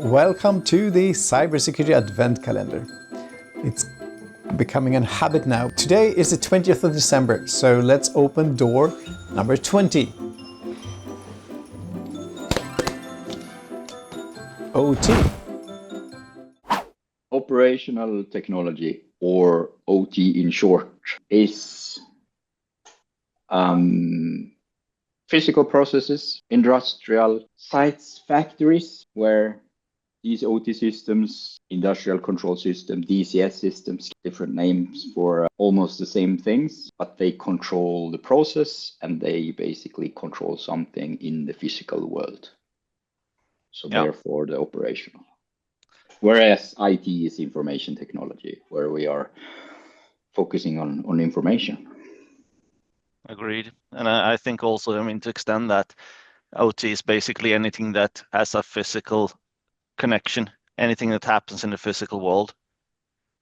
Welcome to the Cybersecurity Advent Calendar. It's becoming a habit now. Today is the 20th of December, so let's open door number 20. OT. Operational technology, or OT in short, is physical processes, industrial sites, factories, where these OT systems, industrial control system, DCS systems, different names for almost the same things, but they control the process and they basically control something in the physical world. So therefore the operational. Whereas IT is information technology, where we are focusing on information. Agreed. And I think also, to extend that, OT is basically anything that has a physical connection, anything that happens in the physical world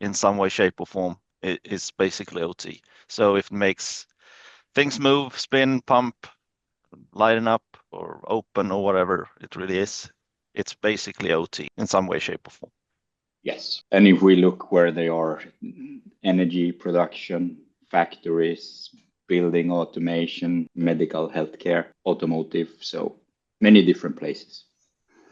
in some way, shape or form is basically OT. So if it makes things move, spin, pump, lighten up or open or whatever it really is, it's basically OT in some way, shape or form. Yes. And if we look where they are, energy production, factories, building automation, medical, healthcare, automotive, so many different places.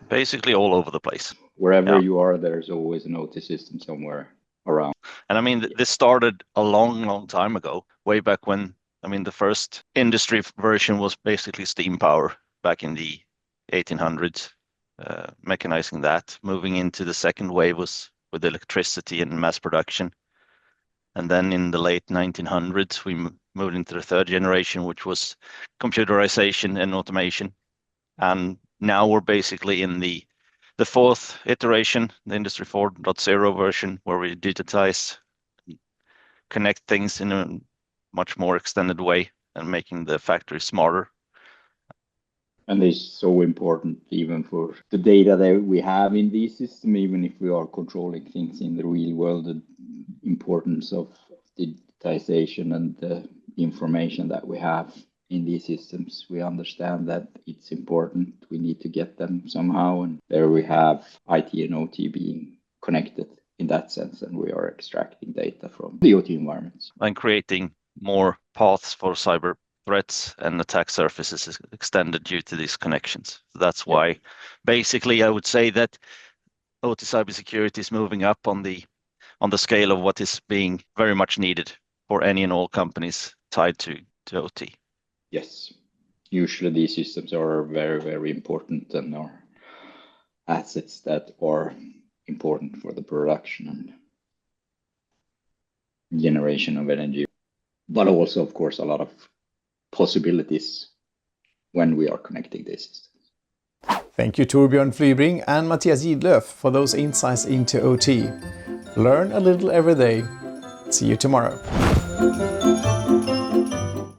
Basically all over the place. Wherever you are, there's always an OT system somewhere around. And this started a long time ago, way back when, the first industry version was basically steam power back in the 1800s, mechanizing that. Moving into the second wave was with electricity and mass production. And then in the late 1900s, we moved into the third generation, which was computerization and automation. And now we're basically in the fourth iteration, the Industry 4.0 version, where we digitize, connect things in a much more extended way and making the factory smarter. And it's so important even for the data that we have in these systems, even if we are controlling things in the real world, the importance of digitization and the information that we have in these systems. We understand that it's important. We need to get them somehow. And there we have IT and OT being connected in that sense. And we are extracting data from the OT environments. And creating more paths for cyber threats and attack surfaces is extended due to these connections. So that's why basically I would say that OT cybersecurity is moving up on the scale of what is being very much needed for any and all companies tied to OT. Yes, usually these systems are very, very important and are assets that are important for the production and generation of energy, but also, of course, a lot of possibilities when we are connecting these systems. Thank you, Torbjörn Flybring and Mattias Gidlöf, for those insights into OT. Learn a little every day. See you tomorrow.